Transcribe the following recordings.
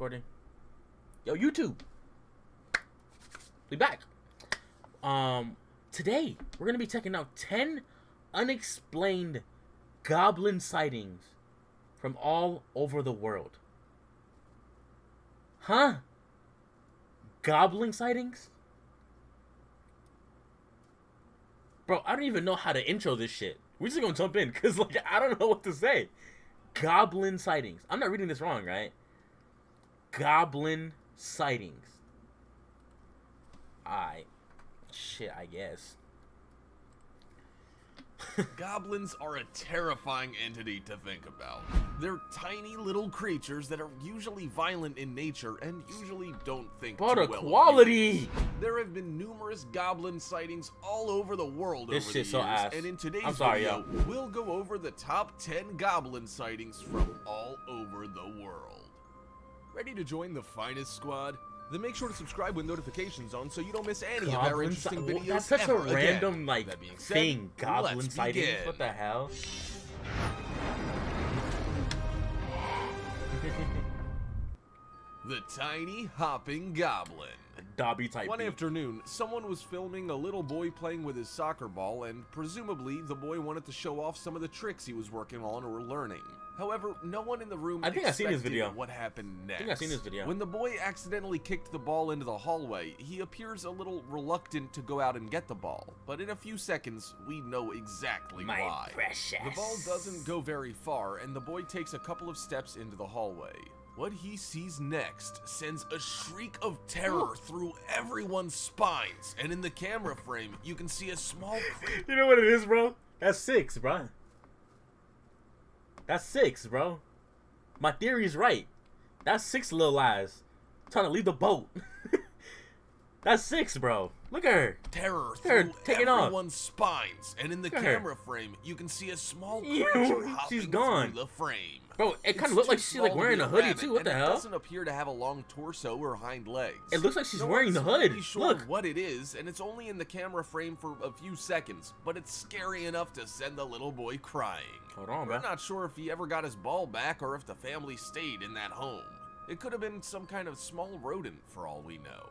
recording. Yo, YouTube. We back. Today we're gonna be checking out 10 unexplained goblin sightings from all over the world. Huh? Goblin sightings? Bro, I don't even know how to intro this shit. We're just gonna jump in, cause like I don't know what to say. Goblin sightings. I'm not reading this wrong, right? Goblin sightings. Shit, I guess. Goblins are a terrifying entity to think about. They're tiny little creatures that are usually violent in nature and usually don't think too well. Quality! There have been numerous goblin sightings all over the world This over shit's the so years, ass. and in today's yo. video, we'll go over the top 10 goblin sightings from all over the world. Ready to join the finest squad? Then make sure to subscribe with notifications on so you don't miss any of our interesting videos. That's such ever a random again. like That being said, thing. Goblin let's sightings. begin. What the hell? The tiny hopping goblin. Dobby type. One beat. afternoon, someone was filming a little boy playing with his soccer ball, and presumably the boy wanted to show off some of the tricks he was working on or learning. However, no one in the room I think I've seen this expected video. what happened next. I think I've seen this video. When the boy accidentally kicked the ball into the hallway, he appears a little reluctant to go out and get the ball. But in a few seconds, we know exactly My why. precious. The ball doesn't go very far, and the boy takes a couple of steps into the hallway. What he sees next sends a shriek of terror through everyone's spines, and in the camera frame, you can see a small creep. You know what it is, bro? That's 6, bro. That's 6, bro. My theory's right. That's 6 little eyes trying to leave the boat. That's 6, bro. Look at her. Terror Her through taking off. everyone's spines, and in the Look at her. camera frame, you can see a small Ew, creature hopping she's gone. through the frame. Bro, it kind It's of looked like too she's like small to wearing be a hoodie rabbit, too. What and the it hell? doesn't appear to have a long torso or hind legs. It looks like she's No wearing the one's hood. really sure Look. what it is, and it's only in the camera frame for a few seconds, but it's scary enough to send the little boy crying. Hold on, We're bro. not sure if he ever got his ball back or if the family stayed in that home. It could have been some kind of small rodent for all we know.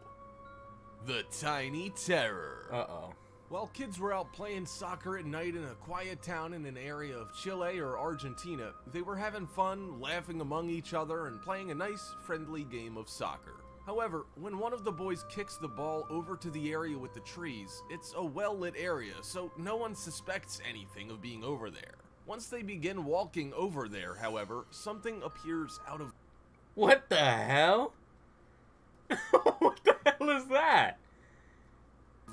The Tiny Terror. Uh-oh. While kids were out playing soccer at night in a quiet town in an area of Chile or Argentina, they were having fun, laughing among each other, and playing a nice, friendly game of soccer. However, when one of the boys kicks the ball over to the area with the trees, it's a well-lit area, so no one suspects anything of being over there. Once they begin walking over there, however, something appears out of What the hell? What the hell is that?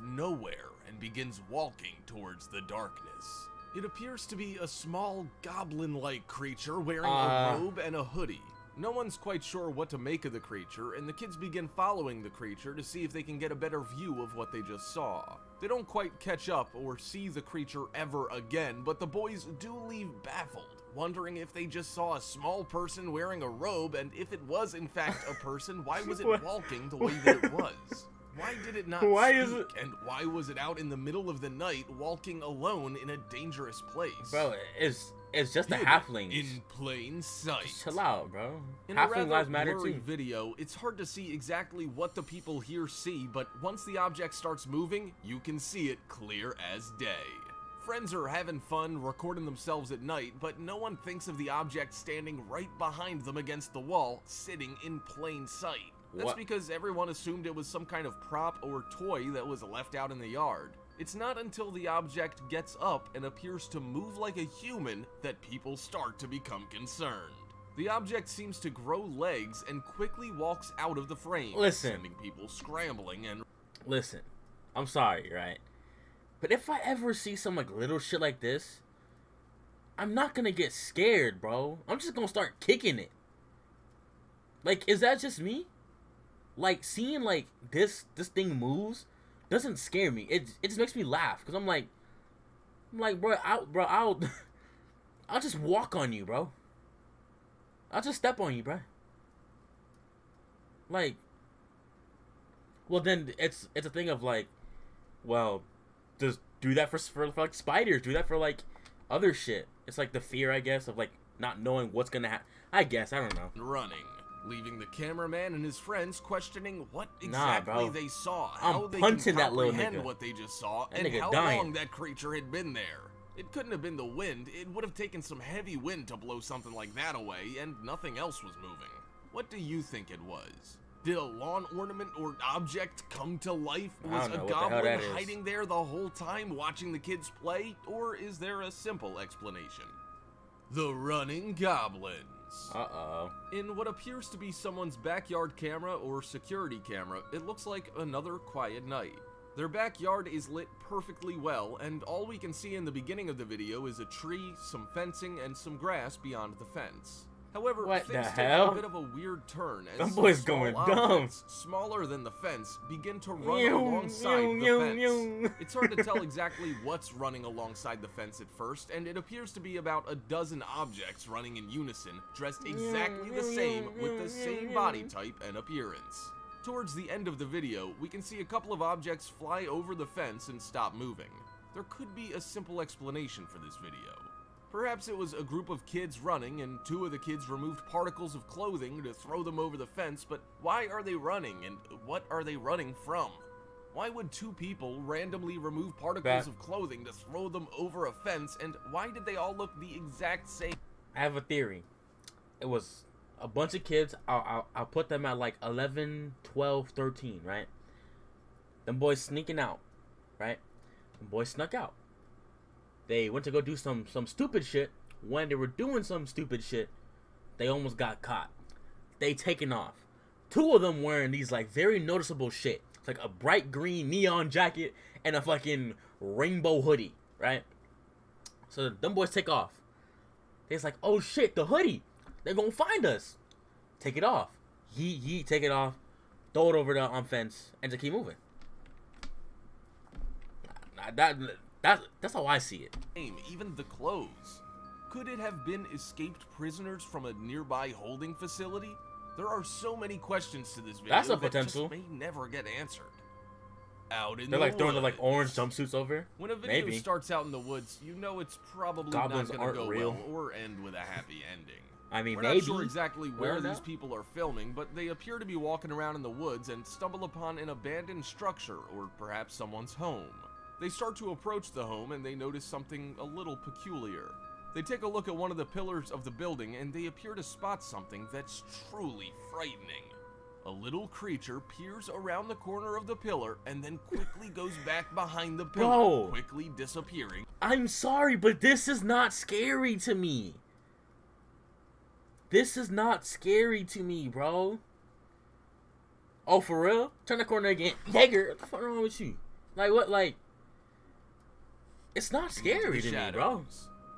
nowhere and begins walking towards the darkness. It appears to be a small goblin-like creature wearing a robe and a hoodie. No one's quite sure what to make of the creature, and the kids begin following the creature to see if they can get a better view of what they just saw. They don't quite catch up or see the creature ever again, but the boys do leave baffled, wondering if they just saw a small person wearing a robe, and if it was in fact a person, why was it walking the way that it was? Why did it not speak, and why was it out in the middle of the night walking alone in a dangerous place? Bro, it's just a halfling. In plain sight. Just chill out, bro. In a Halfling lives rather matter blurry too. video, it's hard to see exactly what the people here see, but once the object starts moving, you can see it clear as day. Friends are having fun recording themselves at night, but no one thinks of the object standing right behind them against the wall, sitting in plain sight. That's because everyone assumed it was some kind of prop or toy that was left out in the yard. It's not until the object gets up and appears to move like a human that people start to become concerned. The object seems to grow legs and quickly walks out of the frame, sending people scrambling and... Listen, I'm sorry, right? But if I ever see some like little shit like this, I'm not gonna get scared, bro. I'm just gonna start kicking it. Like, is that just me? Like, seeing like this thing moves doesn't scare me. It just makes me laugh because I'm like, bro, I'll just walk on you, bro. I'll just step on you, bro. Like, well, then it's a thing of like, well, just do that for like spiders. Do that for like other shit. It's like the fear, I guess, of like not knowing what's gonna happen. I guess, I don't know. Running. leaving the cameraman and his friends questioning what exactly they saw, how they punching can that little comprehend nigga. what they just saw, That and nigga how dying. long that creature had been there. It couldn't have been the wind. It would have taken some heavy wind to blow something like that away, and nothing else was moving. What do you think it was? Did a lawn ornament or object come to life? Was a goblin hiding there the whole time watching the kids play? Or is there a simple explanation? The running goblins. Uh-oh. In what appears to be someone's backyard camera or security camera, it looks like another quiet night. Their backyard is lit perfectly well, and all we can see in the beginning of the video is a tree, some fencing, and some grass beyond the fence. However, things take a bit of a weird turn as them boys small going objects, smaller than the fence, begin to run alongside the fence. It's hard to tell exactly what's running alongside the fence at first, and it appears to be about a dozen objects running in unison, dressed exactly the same, with the same body type and appearance. Towards the end of the video, we can see a couple of objects fly over the fence and stop moving. There could be a simple explanation for this video. Perhaps it was a group of kids running, and two of the kids removed particles of clothing to throw them over the fence, but why are they running, and what are they running from? Why would two people randomly remove particles of clothing to throw them over a fence, and why did they all look the exact same? I have a theory. It was a bunch of kids. I'll put them at like 11, 12, 13, right? Them boys sneaking out, right? Them boys snuck out. They went to go do some stupid shit. When they were doing some stupid shit, they almost got caught. They taken off. Two of them wearing these like very noticeable shit. It's like a bright green neon jacket and a fucking rainbow hoodie, right? So them boys take off. They's like, oh shit, the hoodie. They're gonna find us. Take it off. Yeet, take it off. Throw it over the fence and just keep moving. That's how I see it. Even the clothes. Could it have been escaped prisoners from a nearby holding facility? There are so many questions to this video That's a potential. that just may never get answered. Out in They're the like throwing woods. the like orange jumpsuits over. When a video Maybe. starts out in the woods, you know it's probably Goblins not going to go real. well or end with a happy ending. I mean, We're maybe. not sure exactly where Well, these people are filming, but they appear to be walking around in the woods and stumble upon an abandoned structure or perhaps someone's home. They start to approach the home and they notice something a little peculiar. They take a look at one of the pillars of the building and they appear to spot something that's truly frightening. A little creature peers around the corner of the pillar and then quickly goes back behind the pillar, quickly disappearing. I'm sorry, but this is not scary to me. This is not scary to me, bro. Oh, for real? Turn the corner again. Jaeger, what the fuck wrong with you? Like, what, like... It's not scary to me, bro.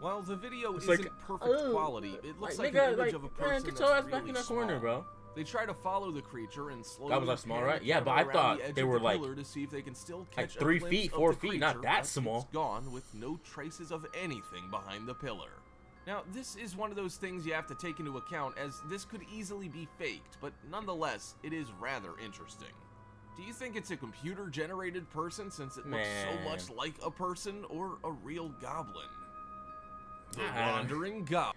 While the video it's isn't like, perfect quality, it looks like nigga, an image of a person get that's your ass really back in that small. corner, bro. They try to follow the creature and slowly That was like small, pan right? the Yeah, but I camera around thought the edge they of were the like pillar to see if they can still like catch 3 a glimpse feet, of 4 the feet, not creature that as small. it's gone with no traces of anything behind the pillar. Now, this is one of those things you have to take into account, as this could easily be faked, but nonetheless, it is rather interesting. Do you think it's a computer-generated person since it looks so much like a person, or a real goblin? The Wandering Goblin.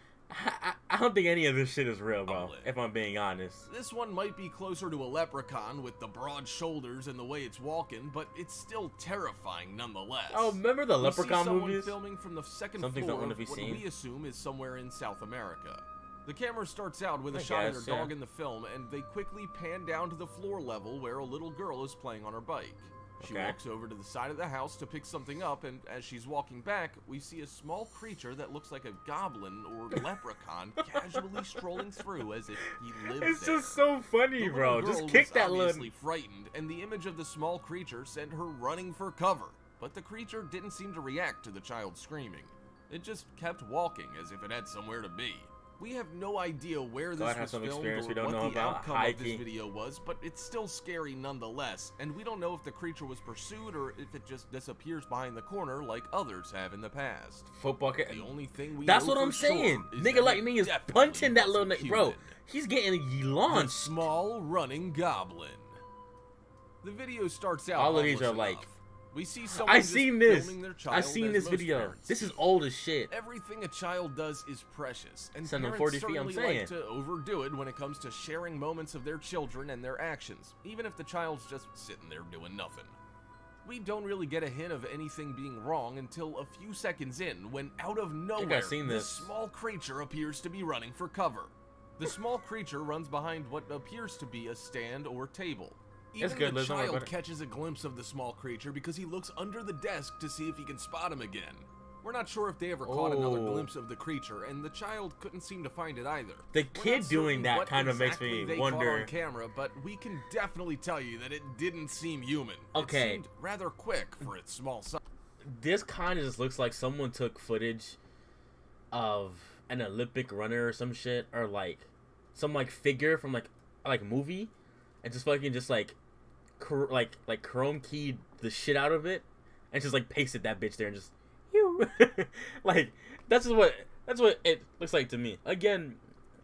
I don't think any of this shit is real, bro, if I'm being honest. This one might be closer to a leprechaun with the broad shoulders and the way it's walking, but it's still terrifying nonetheless. Oh, remember the leprechaun movies? movies? Filming from the second Some things floor don't want to be of what seen. we assume is somewhere in South America. The camera starts out with a shot of their dog in the film, and they quickly pan down to the floor level where a little girl is playing on her bike. She walks over to the side of the house to pick something up, and as she's walking back, we see a small creature that looks like a goblin or leprechaun casually strolling through as if he lives there. It's just so funny, bro. Just kick that little... obviously frightened, and the image of the small creature sent her running for cover. But the creature didn't seem to react to the child screaming. It just kept walking as if it had somewhere to be. We have no idea where this was filmed or what the outcome of this video was, but it's still scary nonetheless, and we don't know if the creature was pursued or if it just disappears behind the corner like others have in the past. Football. The only thing we That's know what I'm for saying. sure is Nigga that like it me is definitely punching that little wasn't nigga, bro. human. He's getting The launched. small running goblin. The video starts out all of these are harmless like enough. We see someone I just seen this. filming their child I seen as this most video. parents This is do. old as shit. Everything a child does is precious, and Send them parents 40 feet, I'm certainly saying. like to overdo it when it comes to sharing moments of their children and their actions, even if the child's just sitting there doing nothing. We don't really get a hint of anything being wrong until a few seconds in, when out of nowhere, this small creature appears to be running for cover. The small creature runs behind what appears to be a stand or table. Even the child catches a glimpse of the small creature because he looks under the desk to see if he can spot him again. We're not sure if they ever caught another glimpse of the creature, and the child couldn't seem to find it either. The kid doing that kind of makes me wonder. On camera, but we can definitely tell you that it didn't seem human. Okay. It seemed rather quick for its small size. This kind of just looks like someone took footage of an Olympic runner or some shit, or like some like figure from like movie, and just fucking just like chrome keyed the shit out of it, and just like pasted that bitch there and just like that's what it looks like to me. Again,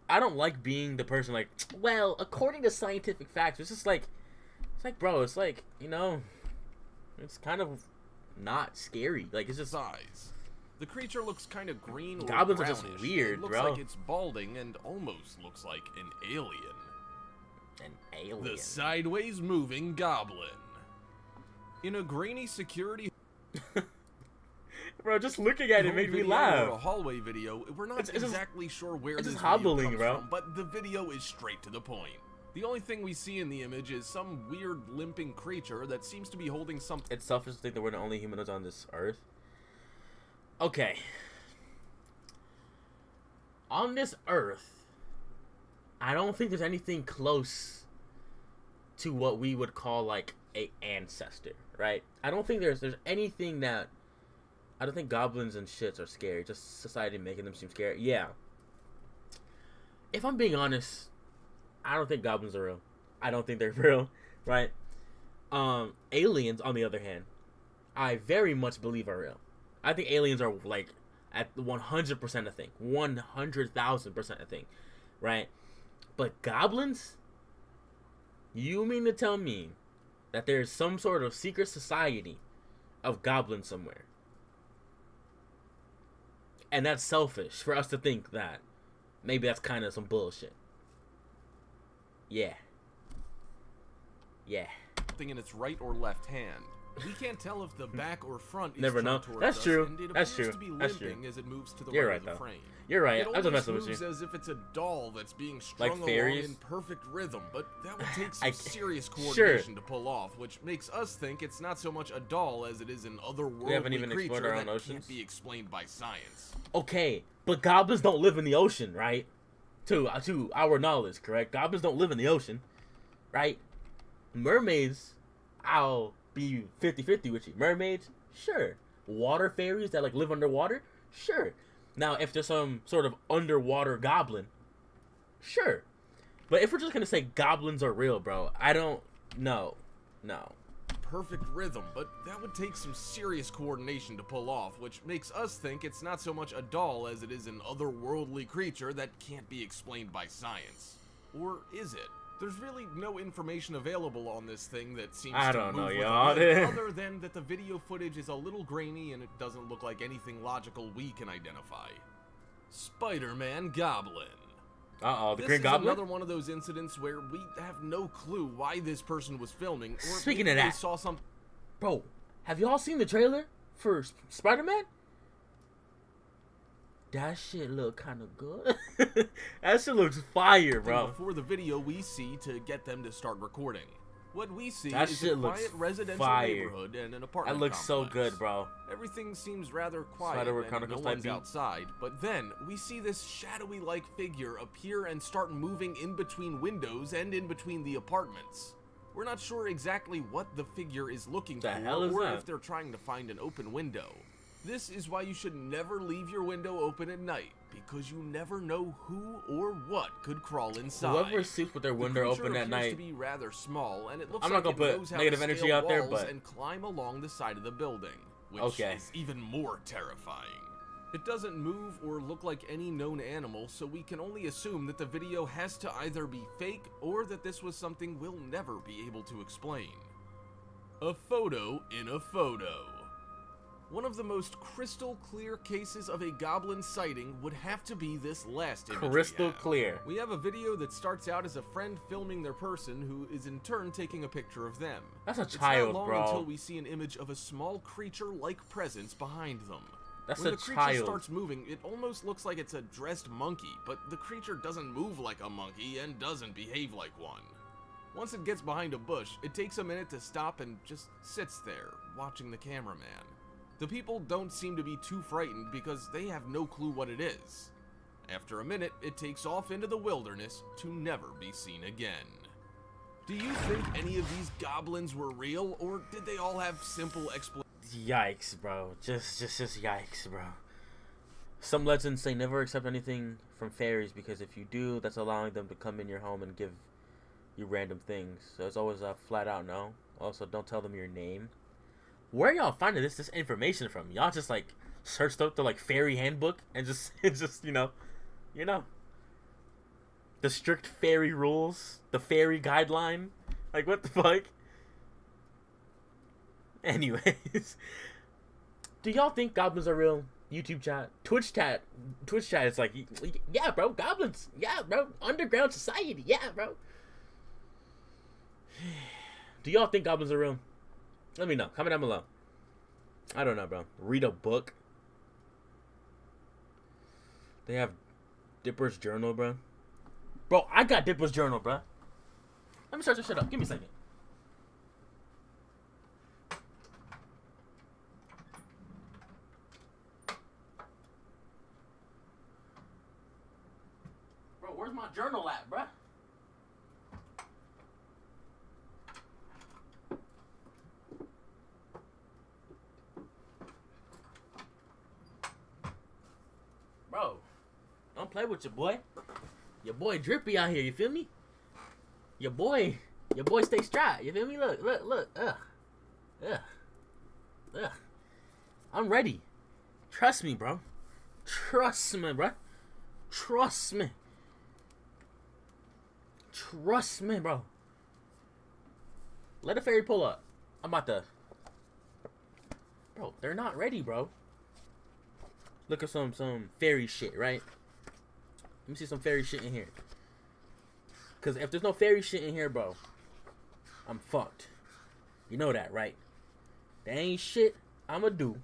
I don't like being the person like, well, according to scientific facts. It's just like, bro, it's like, you know, it's kind of not scary. Like, it's just size. The creature looks kind of green or goblins brownish. are just weird, it looks bro. like it's balding and almost looks like an alien. An alien. The sideways moving goblin. In a grainy security bro, just looking at it made me laugh. Or a hallway video, we're not exactly sure where this hobbling, video comes bro. from, but the video is straight to the point. The only thing we see in the image is some weird limping creature that seems to be holding something. It's selfish to think that we're the only humanoids on this earth. Okay. On this earth, I don't think there's anything close to what we would call like a ancestor, right? I don't think there's anything that. I don't think goblins and shits are scary. Just society making them seem scary. Yeah. If I'm being honest, I don't think goblins are real. I don't think they're real, right? Aliens, on the other hand, I very much believe are real. I think aliens are like at 100% a thing, 100,000% a thing, right? But goblins? You mean to tell me that there's some sort of secret society of goblins somewhere? And that's selfish for us to think that. Maybe that's kind of some bullshit. Yeah. Yeah. Something in its right or left hand. We can't tell if the back or front is never know. That's true. And it That's appears true. to be That's limping true. as it moves to the You're right right, of the though. frame. You're right. It I was almost messing with moves you. as if it's a doll that's being Like strung fairies? along in perfect rhythm, but that would take some serious coordination to pull off, which makes us think it's not so much a doll as it is an otherworldly creature that can't be explained by science. Okay, but goblins don't live in the ocean, right? To our knowledge, correct? Goblins don't live in the ocean, right? Mermaids, I'll be 50-50 with you. Mermaids, sure. Water fairies that like live underwater, sure. Now, if there's some sort of underwater goblin, sure. But if we're just gonna say goblins are real, bro, I don't know. No. Perfect rhythm, but that would take some serious coordination to pull off, which makes us think it's not so much a doll as it is an otherworldly creature that can't be explained by science. Or is it? There's really no information available on this thing that seems to move with other than that the video footage is a little grainy and it doesn't look like anything logical we can identify. Spider-Man Goblin. The Green Goblin? This is another one of those incidents where we have no clue why this person was filming, or Speaking of that, they saw some. Bro, have y'all seen the trailer for Spider-Man? That shit look kind of good. That shit looks fire, bro. Before the video we see to get them to start recording. What we see that is a quiet residential neighborhood and an apartment That looks complex. so good, bro. Everything seems rather quiet and no one's outside, but then we see this shadowy-like figure appear and start moving in between windows and in between the apartments. We're not sure exactly what the figure is looking for or if they're trying to find an open window. This is why you should never leave your window open at night, because you never know who or what could crawl inside. Whoever sleeps with their window open at night. To be rather small, and it looks I'm like not gonna put negative energy out there, but and climb along the side of the building, which is even more terrifying. It doesn't move or look like any known animal, so we can only assume that the video has to either be fake or that this was something we'll never be able to explain. A photo in a photo. One of the most crystal clear cases of a goblin sighting would have to be this last image. Crystal clear. We have a video that starts out as a friend filming their person who is in turn taking a picture of them. That's a It's child, not long bro. until we see an image of a small creature-like presence behind them. That's when a the creature child. starts moving, it almost looks like it's a dressed monkey, but the creature doesn't move like a monkey and doesn't behave like one. Once it gets behind a bush, it takes a minute to stop and just sits there, watching the cameraman. The people don't seem to be too frightened because they have no clue what it is. After a minute, it takes off into the wilderness to never be seen again. Do you think any of these goblins were real, or did they all have simple explanations? Yikes, bro. Just yikes, bro. Some legends say never accept anything from fairies because if you do, that's allowing them to come in your home and give you random things. So it's always a flat out no. Also, don't tell them your name. Where y'all finding this information from? Y'all just like searched up the like fairy handbook and just you know, the strict fairy rules, the fairy guideline. Like what the fuck? Anyways, do y'all think goblins are real? YouTube chat, Twitch chat is like, yeah, bro, goblins, yeah, bro, underground society, yeah, bro. Do y'all think goblins are real? Let me know. Comment down below. I don't know, bro. Read a book. They have Dipper's journal, bro. Bro, I got Dipper's journal, bro. Let me search this shit up. Give me a second. Bro, where's my journal at, bro? Bro, don't play with your boy. Your boy drippy out here, you feel me? Your boy stay strapped, you feel me? Look. Ugh. I'm ready. Trust me, bro. Trust me, bro. Trust me. Trust me, bro. Let a fairy pull up. I'm about to... Bro, they're not ready, bro. Look at some fairy shit, right? Let me see some fairy shit in here. Because if there's no fairy shit in here, bro, I'm fucked. You know that, right? There ain't shit I'ma do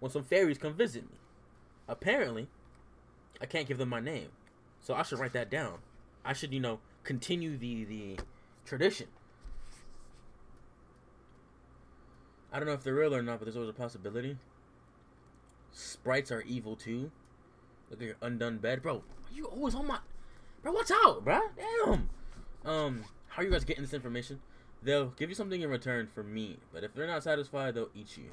when some fairies come visit me. Apparently, I can't give them my name. So I should write that down. I should, you know, continue the tradition. I don't know if they're real or not, but there's always a possibility. Sprites are evil too. Look at your undone bed. Bro, you always on my... Bro, watch out, bro. Damn. How are you guys getting this information? They'll give you something in return for me, but if they're not satisfied, they'll eat you.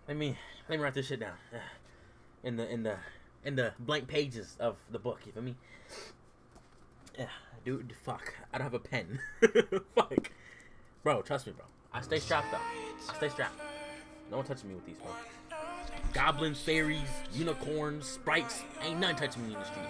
Let me write this shit down. In the blank pages of the book, you feel me? Yeah, dude, fuck. I don't have a pen. Fuck. Bro, trust me, bro. I stay strapped though. I stay strapped. No one touching me with these, bro. Goblins, fairies, unicorns, sprites. Ain't none touching me in the streets.